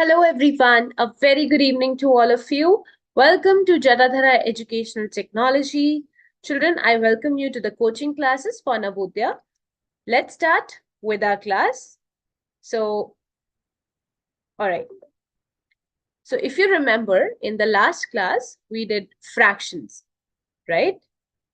Hello everyone, a very good evening to all of you. Welcome to Jatadhara Educational Technology. Children, I welcome you to the coaching classes for NAVODAYA. Let's start with our class. All right. So if you remember, in the last class, we did fractions, right?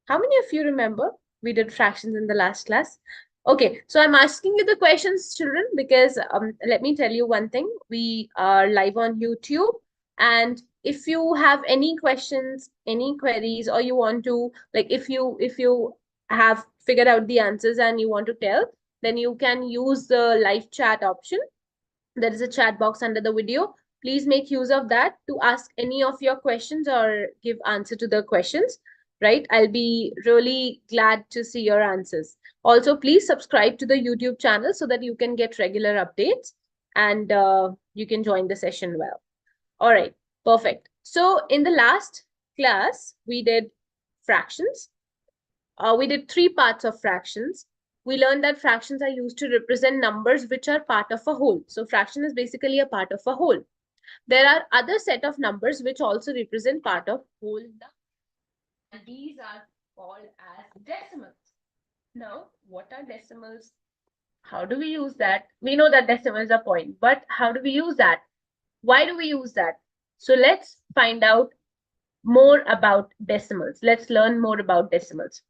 How many of you remember we did fractions in the last class? Okay, so I'm asking you the questions, children, because let me tell you one thing. We are live on YouTube, and if you have any questions, any queries, or you want to, like, if you have figured out the answers and you want to tell, then you can use the live chat option. There is a chat box under the video. Please make use of that to ask any of your questions or give answer to the questions, right? I'll be really glad to see your answers. Also, please subscribe to the YouTube channel so that you can get regular updates and you can join the session well. All right, perfect. So in the last class, we did fractions. We did three parts of fractions. We learned that fractions are used to represent numbers which are part of a whole. So fraction is basically a part of a whole. There are other set of numbers which also represent part of whole number. And these are called as decimals. Now, what are decimals? How do we use that? We know that decimal is a point, but how do we use that? Why do we use that? So let's find out more about decimals. Let's learn more about decimals.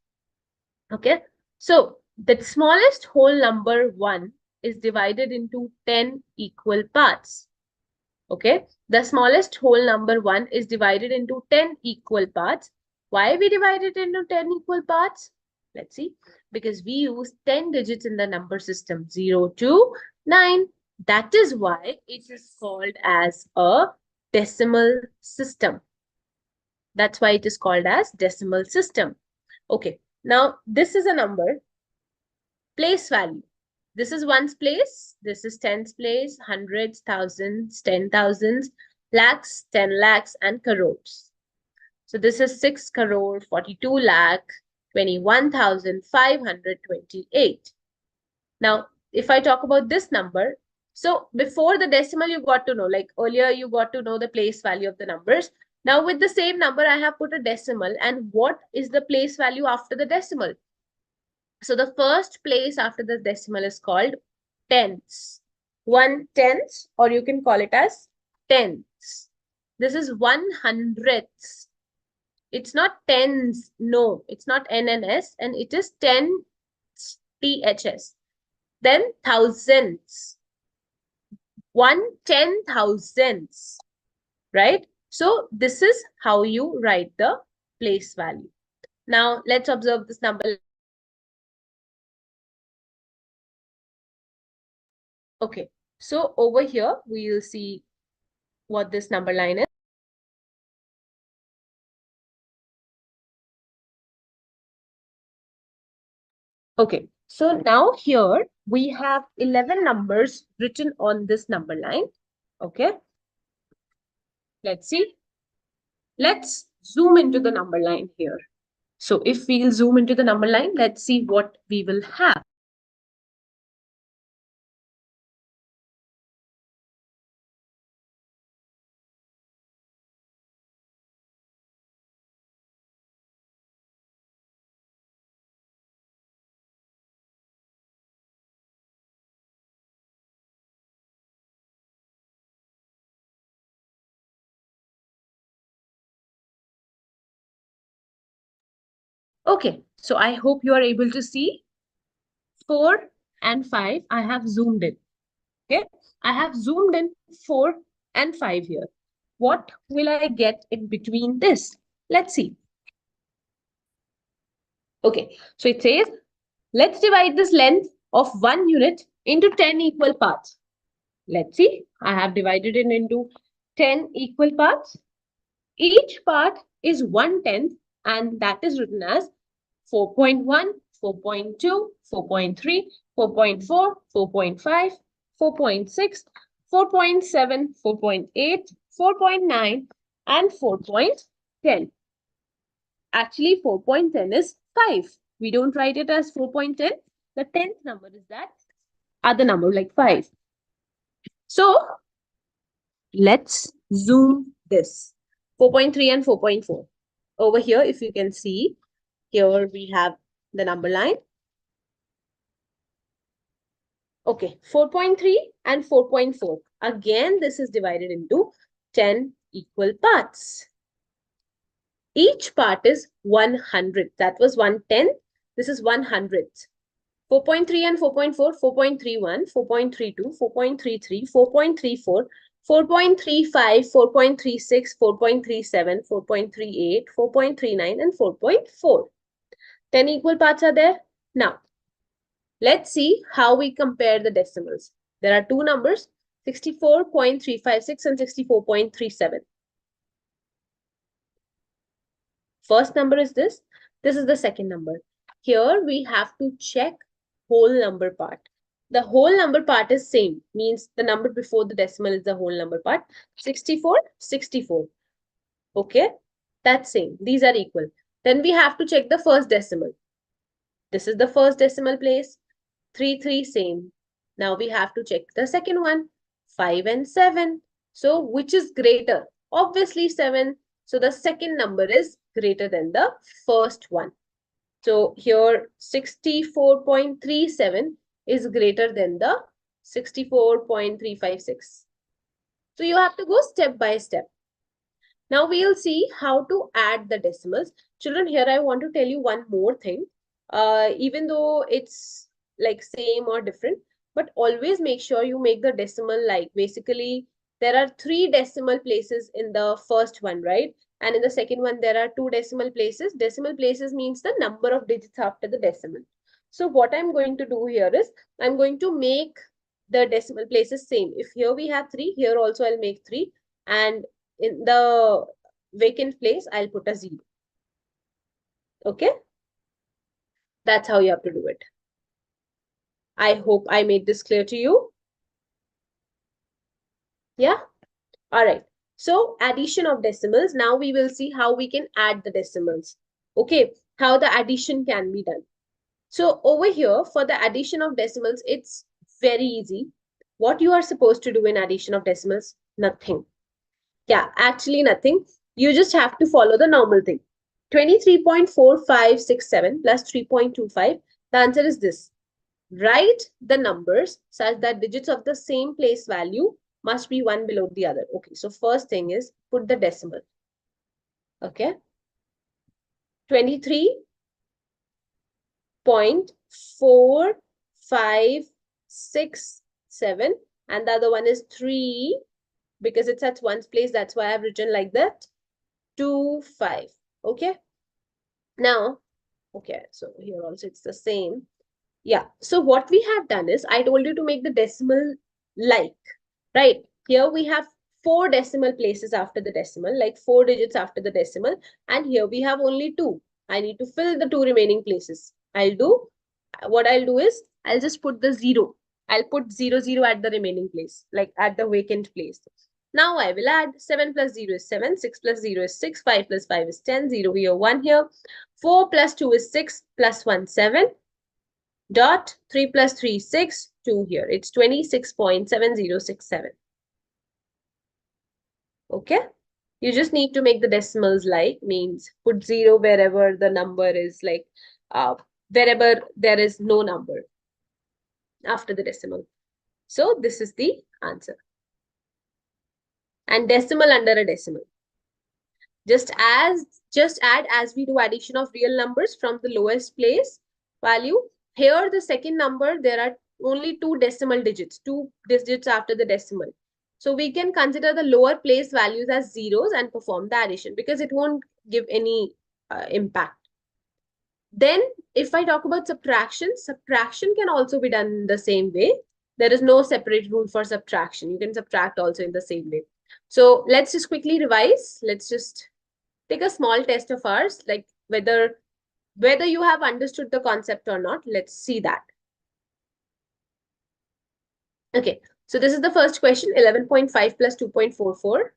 Okay, so the smallest whole number 1 is divided into 10 equal parts. Okay, the smallest whole number 1 is divided into 10 equal parts. Why we divide it into 10 equal parts? Let's see. Because we use 10 digits in the number system, 0 to 9. That is why it is called as a decimal system. That's why it is called as decimal system. Okay, now this is a number, place value. This is ones place, this is tens place, hundreds, thousands, 10,000s, lakhs, 10 lakhs, and crores. So this is 6 crore, 42 lakh, 21,528. Now, if I talk about this number, so before the decimal, you got to know, like earlier, you got to know the place value of the numbers. Now, with the same number, I have put a decimal. And what is the place value after the decimal? So the first place after the decimal is called tenths. 1/10, or you can call it as tenths. This is 1/100ths. It's not tens, no, it's not NNS, and it is tenths, THS. Then thousandths, 1/10,000ths, right? So this is how you write the place value. Now let's observe this number. Okay, so over here, we will see what this number line is. Okay, so now here we have 11 numbers written on this number line. Okay, let's see. Let's zoom into the number line here. So if we'll zoom into the number line, let's see what we will have. Okay, so I hope you are able to see 4 and 5. I have zoomed in. Okay, I have zoomed in 4 and 5 here. What will I get in between this? Let's see. Okay, so it says, let's divide this length of 1 unit into 10 equal parts. Let's see, I have divided it into 10 equal parts. Each part is 1/10, and that is written as 4.1, 4.2, 4.3, 4.4, 4.5, 4.6, 4.7, 4.8, 4.9, and 4.10. Actually, 4.10 is 5. We don't write it as 4.10. The 10th number is that other number, like 5. So Let's zoom this. 4.3 and 4.4. Over here, if you can see, here we have the number line. Okay, 4.3 and 4.4. Again, this is divided into 10 equal parts. Each part is 100. That was 1/10. This is 100. 4.3 and 4.4, 4.31, 4.32, 4.33, 4.34, 4.35, 4.36, 4.37, 4.38, 4.39, and 4.4. 10 equal parts are there. Now, let's see how we compare the decimals. There are two numbers, 64.356 and 64.37. First number is this. This is the second number. Here we have to check whole number part. The whole number part is same, means the number before the decimal is the whole number part. 64, 64. Okay, that's same. These are equal. Then we have to check the first decimal. This is the first decimal place. 3, 3, same. Now we have to check the second one. 5 and 7. So which is greater? Obviously 7. So the second number is greater than the first one. So here 64.37 is greater than the 64.356. So you have to go step by step. Now we'll see how to add the decimals. Children, here I want to tell you one more thing. Even though it's like same or different, but always make sure you make the decimal like basically there are 3 decimal places in the first one, right? And in the second one, there are 2 decimal places. Decimal places means the number of digits after the decimal. So what I'm going to do here is I'm going to make the decimal places same. If here we have 3, here also I'll make 3. And in the vacant place, I'll put a 0. Okay? That's how you have to do it. I hope I made this clear to you. Yeah? All right. So addition of decimals. Now we will see how we can add the decimals. Okay. How the addition can be done. So over here for the addition of decimals, it's very easy. What you are supposed to do in addition of decimals? Nothing. Yeah, actually nothing. You just have to follow the normal thing. 23.4567 plus 3.25. The answer is this. Write the numbers such that digits of the same place value must be one below the other. Okay, so first thing is put the decimal. Okay. 23.4567 and the other one is 3 because it's at one's place. That's why I've written like that. 25. Okay. Now, okay, so here also it's the same. Yeah, so what we have done is I told you to make the decimal like, right? Here we have 4 decimal places after the decimal, like 4 digits after the decimal. And here we have only 2. I need to fill the 2 remaining places. What I'll do is I'll just put the 0. I'll put 0, 0 at the remaining place, like at the vacant place. Now I will add 7 plus 0 is 7, 6 plus 0 is 6, 5 plus 5 is 10, 0 here, 1 here. 4 plus 2 is 6, plus 1, 7. Dot 3 plus 3, 6, 2 here. It's 26.7067. Okay. You just need to make the decimals like, means put 0 wherever the number is like, wherever there is no number after the decimal. So this is the answer. And decimal under a decimal. Just add as we do addition of real numbers from the lowest place value. Here, the second number, there are only 2 decimal digits, 2 digits after the decimal. So we can consider the lower place values as zeros and perform the addition because it won't give any impact. Then if I talk about subtraction, subtraction can also be done in the same way. There is no separate rule for subtraction. You can subtract also in the same way. So let's just quickly revise. Let's just take a small test of ours, like whether you have understood the concept or not. Let's see that. Okay, so this is the first question, 11.5 plus 2.44.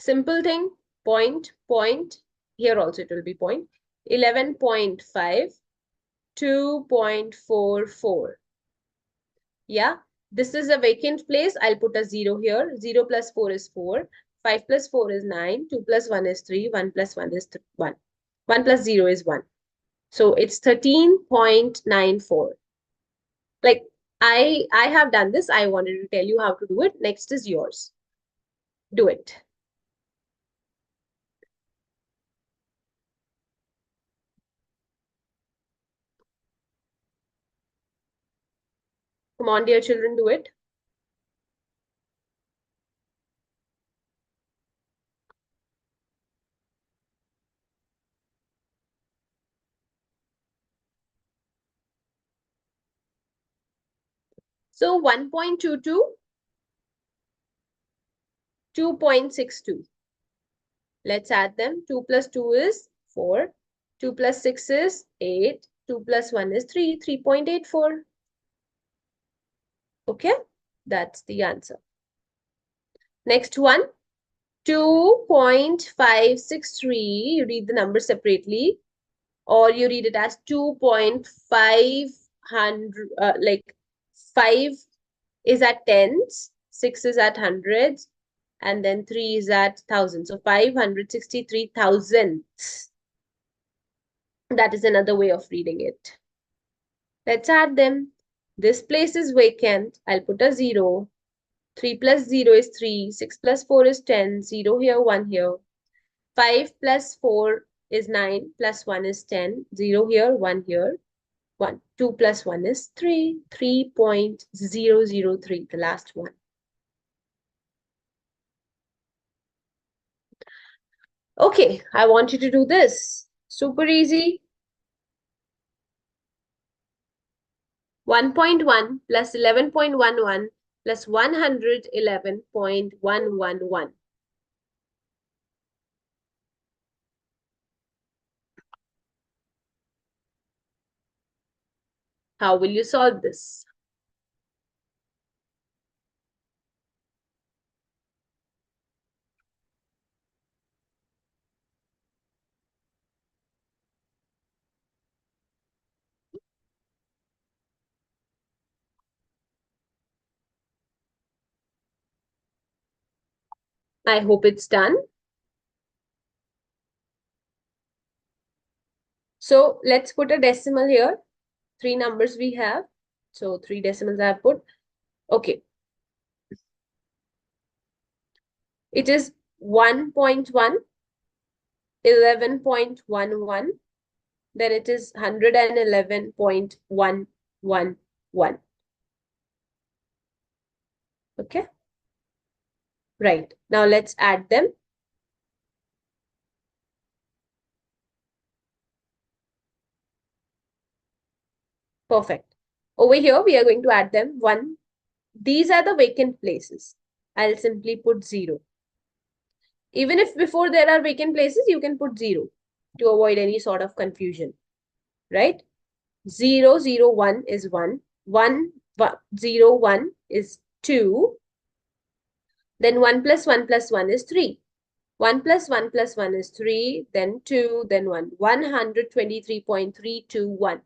Simple thing, point. Here also it will be point. 11.5, 2.44. Yeah, This is a vacant place. I'll put a 0 here. 0 plus 4 is 4. 5 plus 4 is 9. 2 plus 1 is 3. 1 plus 1 is 1. 1 plus 0 is 1. So it's 13.94. Like I have done this. I wanted to tell you how to do it. Next is yours. Do it. Come on, dear children, do it. So 1.22, 2.62. Let's add them. 2 plus 2 is 4. 2 plus 6 is 8. 2 plus 1 is 3. 3.84. Okay, that's the answer. Next one, 2.563. You read the number separately, or you read it as 2.500, like 5 is at tens, 6 is at hundreds, and then 3 is at thousands. So 563 thousandths. That is another way of reading it. Let's add them. This place is vacant. I'll put a 0. 3 plus 0 is 3. 6 plus 4 is 10. 0 here, 1 here. 5 plus 4 is 9. Plus 1 is 10. 0 here, 1 here. 1. 2 plus 1 is 3. 3.003, the last one. Okay, I want you to do this. Super easy. 1.1 plus 11.11 plus 111.111. How will you solve this? I hope it's done. So let's put a decimal here. 3 numbers we have. So 3 decimals I have put. Okay. It is 1.1, 11.11. Then it is 111.111. Okay. Right. Now let's add them. Perfect. Over here, we are going to add them. 1. These are the vacant places. I'll simply put 0. Even if before there are vacant places, you can put 0 to avoid any sort of confusion. Right? 0, 0, 1 is 1. 1, 0, 1 is 2. Then 1 plus 1 plus 1 is 3. 1 plus 1 plus 1 is 3. Then 2, then 1. 123.321.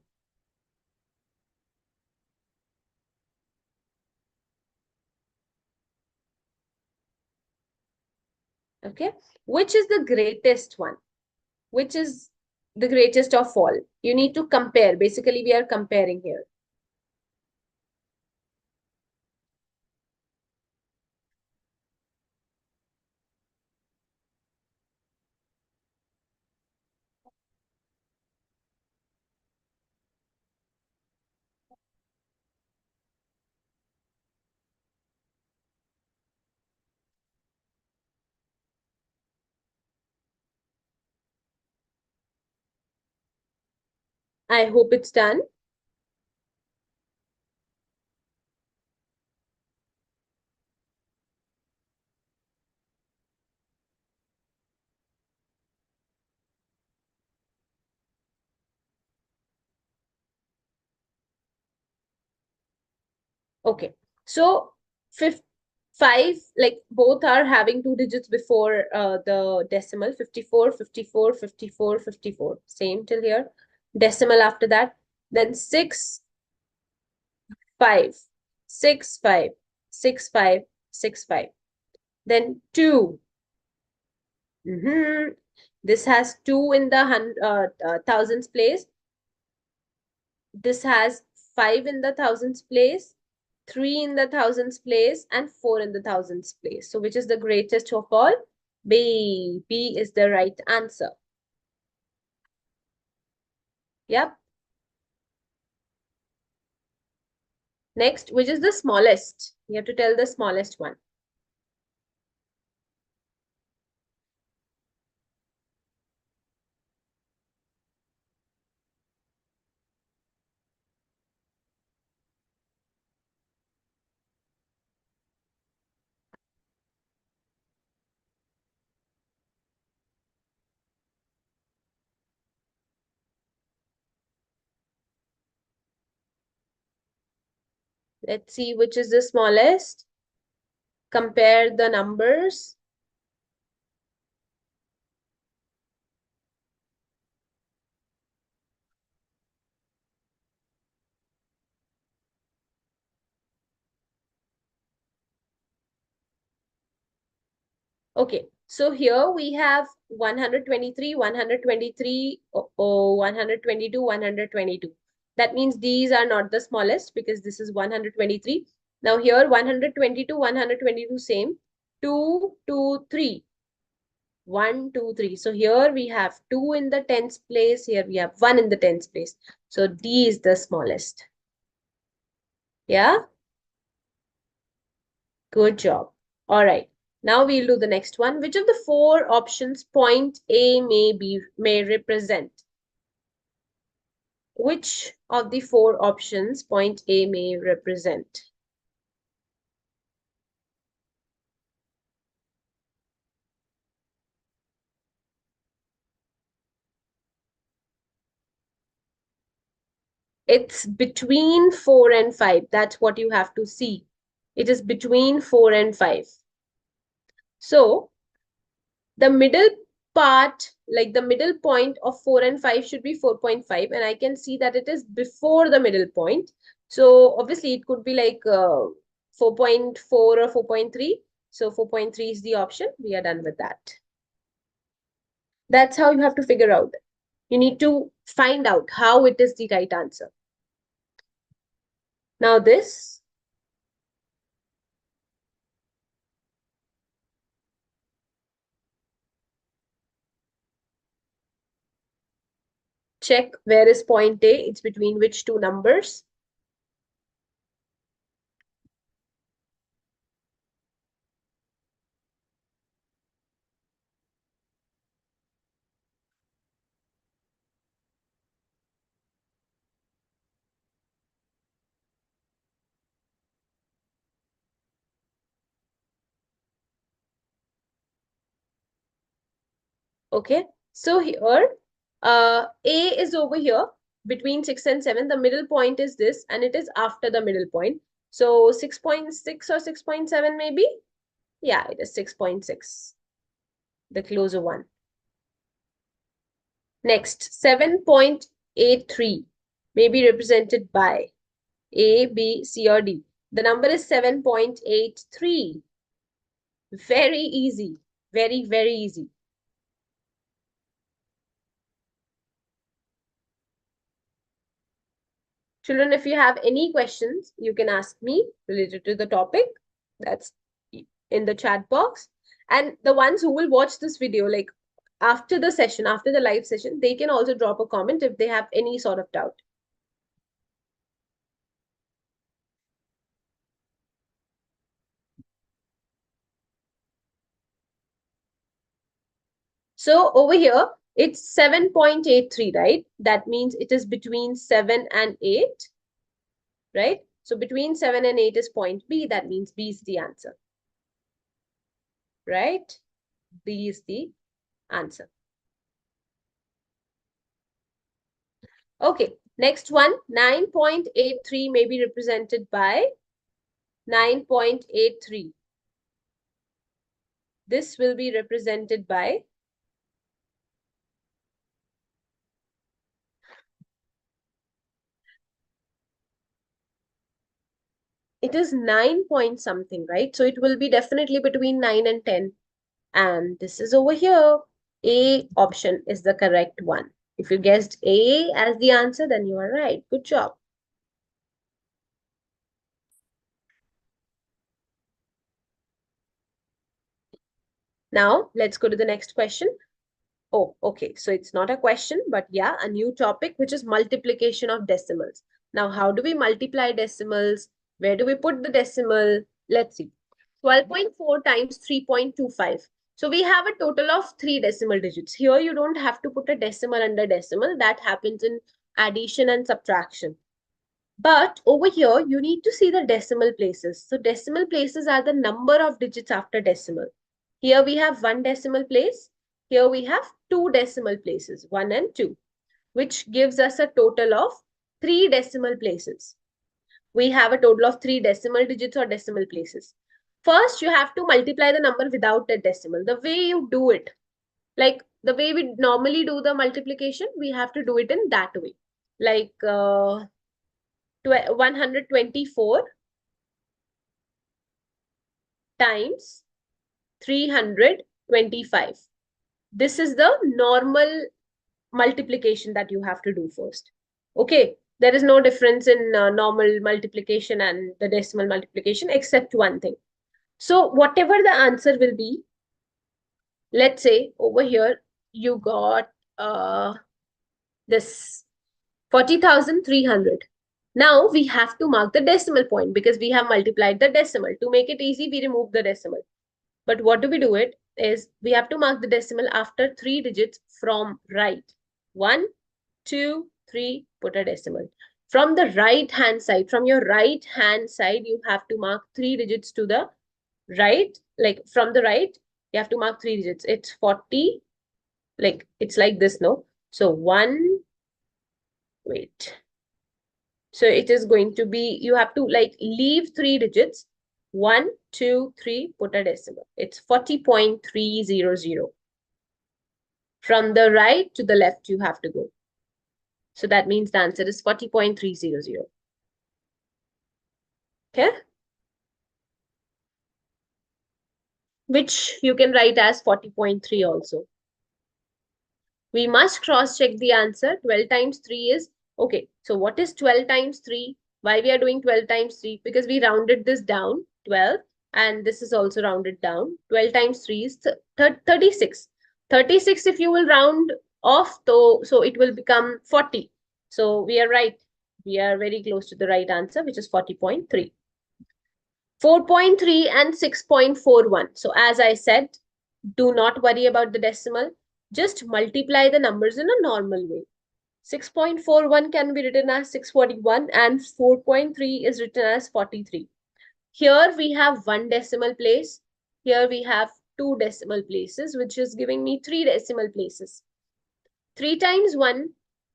Okay. Which is the greatest one? Which is the greatest of all? You need to compare. Basically, we are comparing here. I hope it's done. Okay. So 5, like both are having 2 digits before the decimal. 54, 54, 54, 54. Same till here. Decimal after that. Then 6, 5. 6, 5, 6, 5, 6, 5. Then 2. This has 2 in the thousands place. This has 5 in the thousands place, 3 in the thousands place, and 4 in the thousands place. So which is the greatest of all? B. B is the right answer. Yep. Next, which is the smallest? You have to tell the smallest one. Let's see which is the smallest. Compare the numbers. Okay, so here we have 123, 123, 122, 122. That means these are not the smallest because this is 123. Now here 122, 122 same. 2, 2, 3. 1, 2, 3. So here we have 2 in the tens place. Here we have 1 in the tens place. So D is the smallest. Yeah? Good job. All right. Now we'll do the next one. Which of the 4 options point A may represent? Which of the 4 options point A may represent? It's between 4 and 5. That's what you have to see. It is between 4 and 5. So the middle part, like the middle point of 4 and 5 should be 4.5. And I can see that it is before the middle point. So obviously it could be like 4.4 or 4.3. So 4.3 is the option. We are done with that. That's how you have to figure out. You need to find out how it is the right answer. Now this, check where is point A. It's between which two numbers? Okay. So here, A is over here between 6 and 7. The middle point is this, and it is after the middle point. So 6.6 or 6.7 maybe? Yeah, it is 6.6, the closer one. Next, 7.83 may be represented by A, B, C, or D. The number is 7.83. Very easy. Very, very easy. Children, if you have any questions, you can ask me related to the topic. That's in the chat box. And the ones who will watch this video, like after the session, after the live session, they can also drop a comment if they have any sort of doubt. So over here, it's 7.83, right? That means it is between 7 and 8, right? So between 7 and 8 is point B. That means B is the answer, right? B is the answer. Okay, next one, 9.83 may be represented by 9.83. This will be represented by It is 9 point something, right? So it will be definitely between 9 and 10. And this is over here. A option is the correct one. If you guessed A as the answer, then you are right. Good job. Now, let's go to the next question. Oh, okay. So it's not a question, but yeah, a new topic, which is multiplication of decimals. Now, how do we multiply decimals? Where do we put the decimal? Let's see. 12.4 times 3.25. So we have a total of 3 decimal digits. Here, you don't have to put a decimal under decimal. That happens in addition and subtraction. But over here, you need to see the decimal places. So decimal places are the number of digits after decimal. Here we have 1 decimal place. Here we have 2 decimal places, 1 and 2, which gives us a total of 3 decimal places. We have a total of 3 decimal digits or decimal places. First, you have to multiply the number without the decimal. The way you do it, like the way we normally do the multiplication, we have to do it in that way. Like 124 times 325. This is the normal multiplication that you have to do first. Okay, there is no difference in normal multiplication and the decimal multiplication except one thing. So whatever the answer will be, let's say over here you got this 40,300. Now we have to mark the decimal point because we have multiplied the decimal. To make it easy, we remove the decimal. But what do we do it is we have to mark the decimal after 3 digits from right. 1, 2, 3, put a decimal. From the right hand side, from your right hand side, you have to mark 3 digits to the right. Like from the right, you have to mark 3 digits. It's 40, like it's like this, no? So 1, wait. So it is going to be, you have to like leave 3 digits. 1, 2, 3, put a decimal. It's 40.300. From the right to the left, you have to go. So that means the answer is 40.300. Okay? Which you can write as 40.3 also. We must cross-check the answer. 12 times 3 is, okay, so what is 12 times 3? Why we are doing 12 times 3? Because we rounded this down, 12, and this is also rounded down. 12 times 3 is 36. 36 if you will round off, so it will become 40. So we are right. We are very close to the right answer, which is 40.3. 4.3 and 6.41. So as I said, do not worry about the decimal. Just multiply the numbers in a normal way. 6.41 can be written as 641 and 4.3 is written as 43. Here we have 1 decimal place. Here we have 2 decimal places, which is giving me 3 decimal places. 3 times 1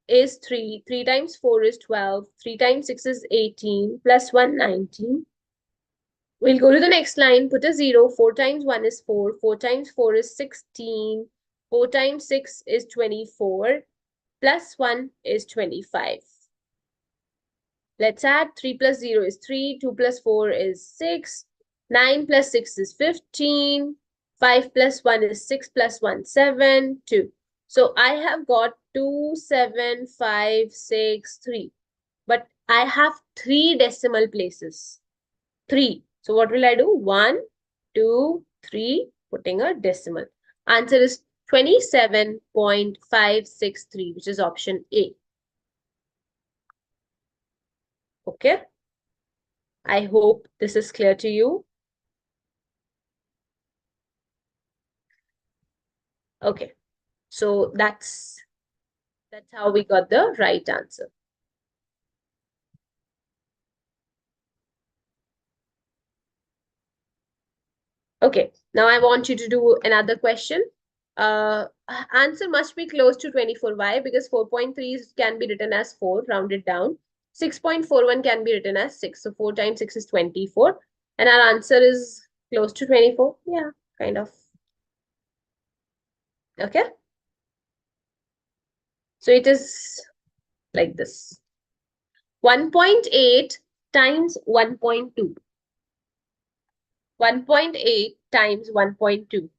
is 3. 3 times 4 is 12. 3 times 6 is 18. Plus 1, 19. We'll go to the next line, put a 0. 4 times 1 is 4. 4 times 4 is 16. 4 times 6 is 24. Plus 1 is 25. Let's add 3 plus 0 is 3. 2 plus 4 is 6. 9 plus 6 is 15. 5 plus 1 is 6 plus 1, 7, 2. So I have got 2, 7, 5, 6, 3. But I have 3 decimal places. 3. So what will I do? 1, 2, 3, putting a decimal. Answer is 27.563, which is option A. Okay. I hope this is clear to you. Okay. So that's how we got the right answer. Okay, now I want you to do another question. Answer must be close to 24. Why? Because 4.3 can be written as 4, rounded down. 6.41 can be written as 6. So 4 times 6 is 24. And our answer is close to 24. Yeah, kind of. Okay. So it is like this. 1.8 times 1.2. 1.8 times 1.2.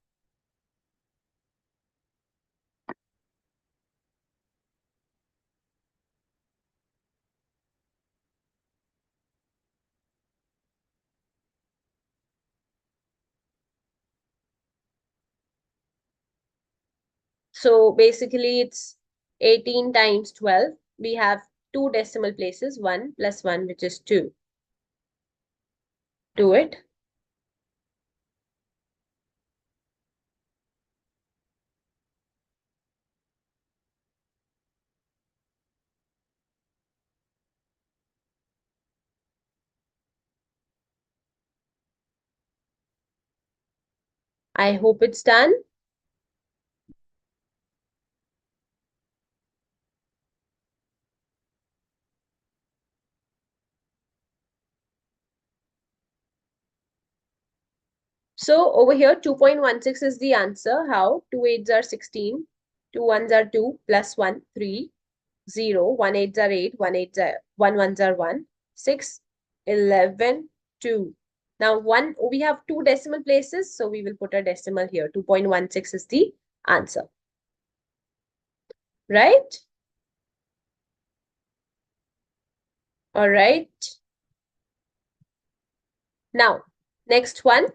So basically it's 18 times 12. We have two decimal places, 1 plus 1, which is 2. Do it. I hope it's done. So over here, 2.16 is the answer. How? 2 8s are 16, 2 1s are 2, plus 1, 3, 0, 1 8s are 8, 1 1s are 1, 6, 11, 2. Now we have two decimal places, so we will put a decimal here. 2.16 is the answer. Right? All right. Now, next one.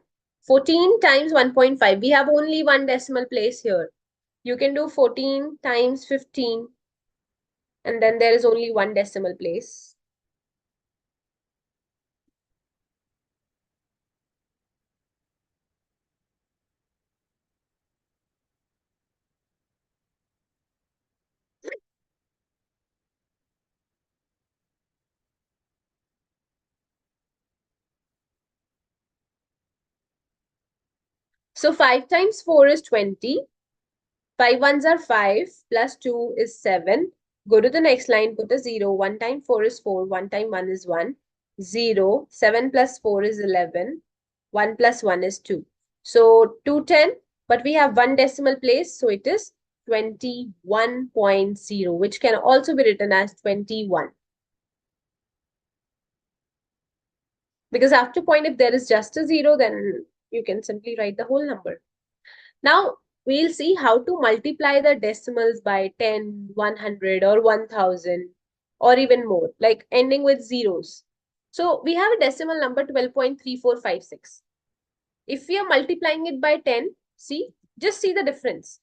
14 times 1.5. We have only one decimal place here. You can do 14 times 15. And then there is only one decimal place. So 5 times 4 is 20. 5 ones are 5 plus 2 is 7. Go to the next line, put a 0. 1 times 4 is 4. 1 times 1 is 1. 0. 7 plus 4 is 11. 1 plus 1 is 2. So 210, but we have one decimal place. So it is 21.0, which can also be written as 21. Because after point, if there is just a 0, then you can simply write the whole number. Now, we'll see how to multiply the decimals by 10, 100 or 1000 or even more, like ending with zeros. So we have a decimal number 12.3456. If we are multiplying it by 10, just see the difference.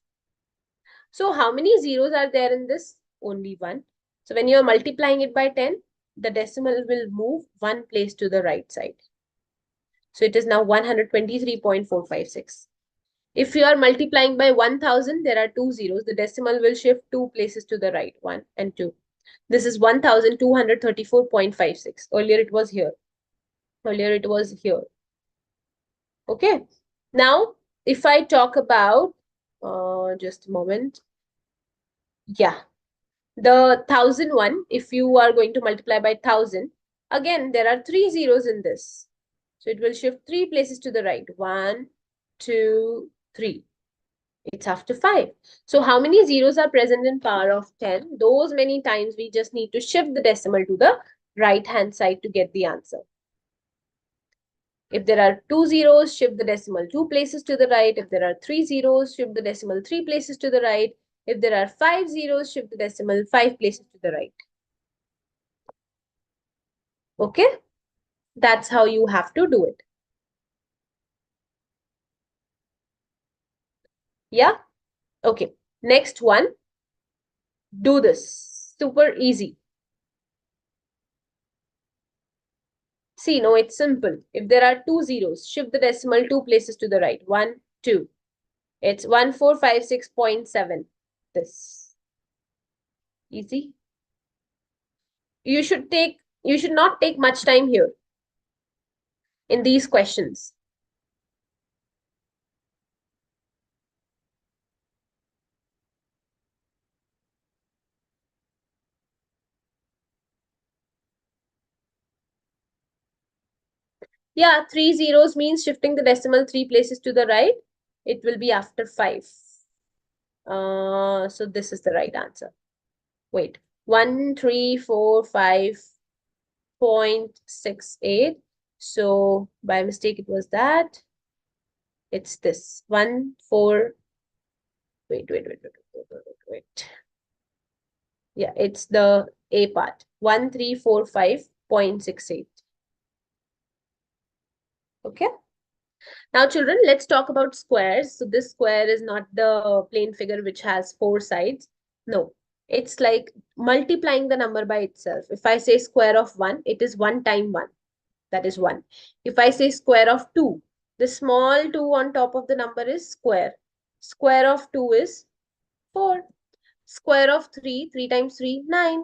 So how many zeros are there in this? Only one. So when you are multiplying it by 10, the decimal will move one place to the right side. So it is now 123.456. If you are multiplying by 1000, there are two zeros. The decimal will shift two places to the right, 1 and 2. This is 1234.56. Earlier it was here. Earlier it was here. Okay. Now, if I talk about, just a moment. Yeah. The 1001, if you are going to multiply by 1000, again, there are three zeros in this. So it will shift three places to the right. 1, 2, 3. It's after 5. So how many zeros are present in power of 10? Those many times we just need to shift the decimal to the right hand side to get the answer. If there are two zeros, shift the decimal two places to the right. If there are three zeros, shift the decimal three places to the right. If there are five zeros, shift the decimal five places to the right. Okay? That's how you have to do it. Yeah? Okay. Next one. Do this. Super easy. See, no, it's simple. If there are two zeros, shift the decimal two places to the right. 1, 2. It's 1456.7. This. Easy. You should not take much time here in these questions. Yeah, three zeros means shifting the decimal three places to the right. It will be after 5. So this is the right answer. Wait, 1, 3, 4, 5. 0.68. So by mistake, it was that. It's this 1, 4. Wait. Yeah, it's the A part. 1345.68. Okay. Now, children, let's talk about squares. So this square is not the plain figure which has 4 sides. No, it's like multiplying the number by itself. If I say square of 1, it is 1 time 1. That is 1. If I say square of 2, the small 2 on top of the number is square. Square of 2 is 4. Square of 3, 3 times 3, 9.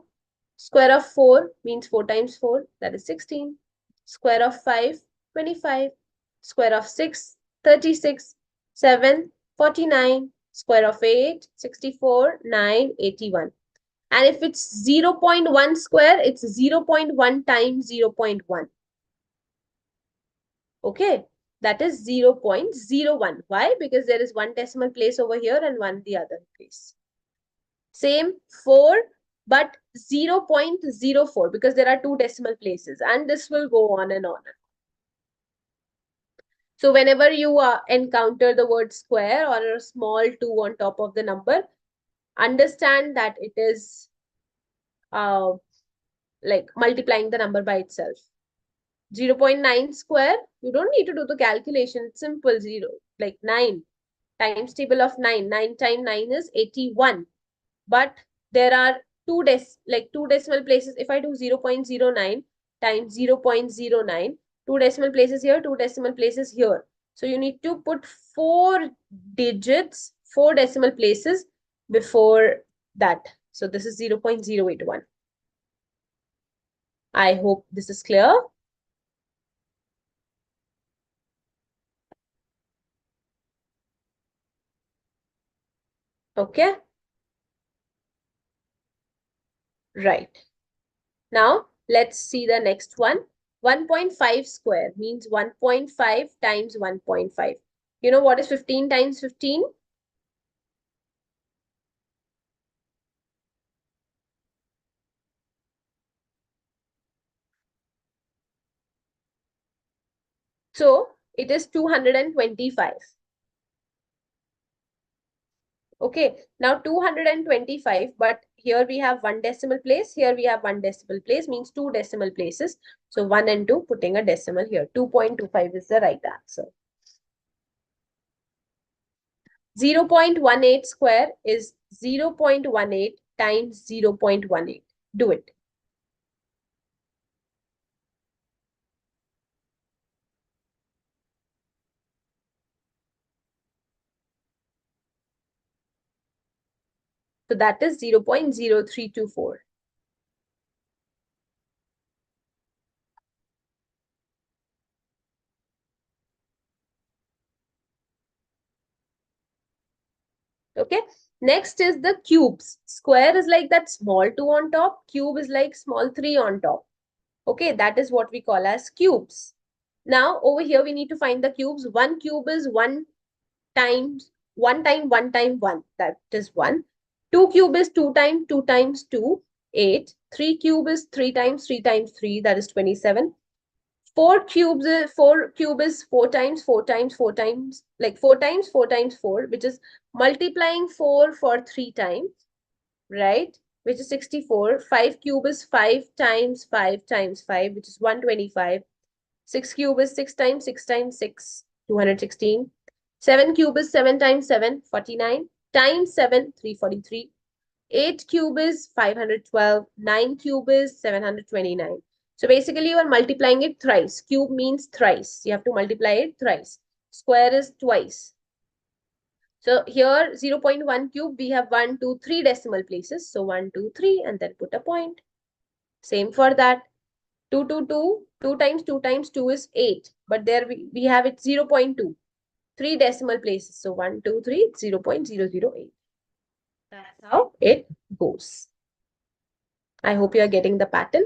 Square of 4 means 4 times 4, that is 16. Square of 5, 25. Square of 6, 36. 7, 49. Square of 8, 64. 9, 81. And if it's 0.1 square, it's 0.1 times 0.1. Okay, that is 0.01. Why? Because there is one decimal place over here and one the other place. Same 4, but 0.04 because there are 2 decimal places, and this will go on and on. So whenever you encounter the word square or a small 2 on top of the number, understand that it is uh, like multiplying the number by itself. 0.9 square, you don't need to do the calculation. It's simple. 0, like 9 times table of 9. 9 times 9 is 81. But there are two decimal places. If I do 0.09 times 0.09, 2 decimal places here, 2 decimal places here. So you need to put 4 digits, 4 decimal places before that. So this is 0.081. I hope this is clear. Okay. Right. Now, let's see the next one. 1.5 square means 1.5 times 1.5. You know what is 15 times 15? So, it is 225. Okay, now 225, but here we have 1 decimal place, here we have 1 decimal place, means 2 decimal places. So 1 and 2, putting a decimal here. 2.25 is the right answer. 0.18 square is 0.18 times 0.18. Do it. So that is 0.0324. Okay. Next is the cubes. Square is like that small 2 on top. Cube is like small 3 on top. Okay, that is what we call as cubes. Now, over here, we need to find the cubes. 1 cube is 1 times 1 time 1 time 1. That is 1. 2 cube is 2 times 2 times 2, 8. 3 cube is 3 times 3 times 3, that is 27. 4 cube is 4 times 4 times 4 times, like 4 times 4 times 4, which is multiplying 4 for 3 times, right? Which is 64. 5 cube is 5 times 5 times 5, which is 125. 6 cube is 6 times 6 times 6, 216. 7 cube is 7 times 7, 49. Times 7, 343. 8 cube is 512. 9 cube is 729. So basically you are multiplying it thrice. Cube means thrice. You have to multiply it thrice. Square is twice. So here 0.1 cube, we have 1, 2, 3 decimal places. So 1, 2, 3 and then put a point. Same for that. 2, 2, 2. 2 times 2 times 2 is 8. But there we have it 0.2. 3 decimal places. So 1, 2, 3, 0.008. That's how it goes. I hope you are getting the pattern.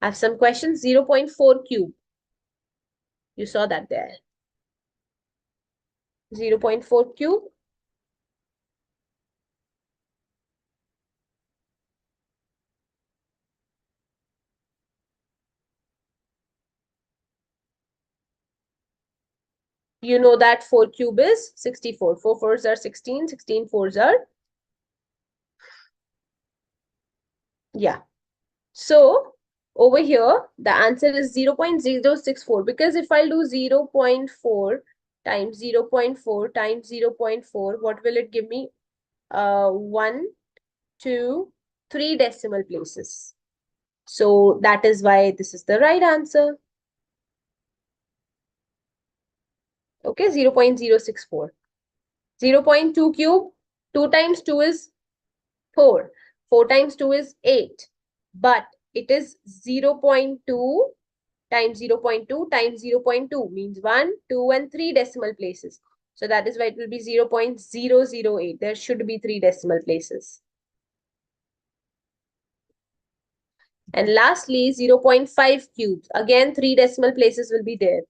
I have some questions. 0.4 cube. You saw that there. 0.4 cube. You know that 4 cube is 64. 4 fours are 16, 16 fours are, yeah. So over here, the answer is 0.064, because if I'll do 0.4 times 0.4 times 0.4, what will it give me? 1, 2, 3 decimal places. So that is why this is the right answer. Okay, 0.064. 0.2 cube, 2 times 2 is 4. 4 times 2 is 8. But it is 0.2 times 0.2 times 0.2 means 1, 2, and 3 decimal places. So that is why it will be 0.008. There should be 3 decimal places. And lastly, 0.5 cubes. Again, 3 decimal places will be there.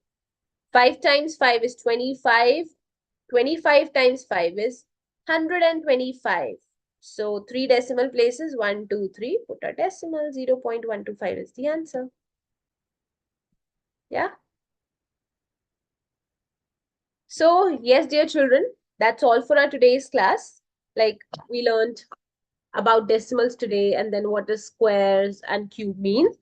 5 times 5 is 25. 25 times 5 is 125. So 3 decimal places, 1, 2, 3. Put a decimal, 0.125 is the answer. Yeah. So yes, dear children, that's all for our today's class. Like, we learned about decimals today, and then what does squares and cube means.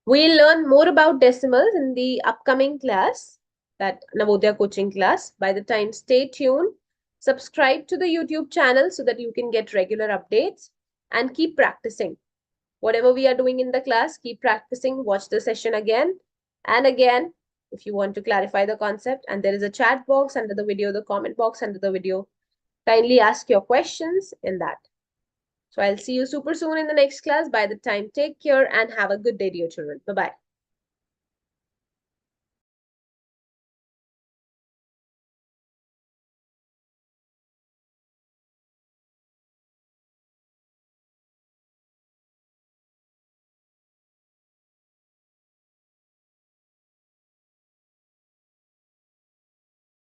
We'll learn more about decimals in the upcoming class, that Navodaya coaching class. By the time, stay tuned. Subscribe to the YouTube channel so that you can get regular updates, and keep practicing. Whatever we are doing in the class, keep practicing. Watch the session again and again if you want to clarify the concept. And there is a chat box under the video, the comment box under the video. Kindly ask your questions in that. So I'll see you super soon in the next class. By the time, take care and have a good day, dear children. Bye-bye.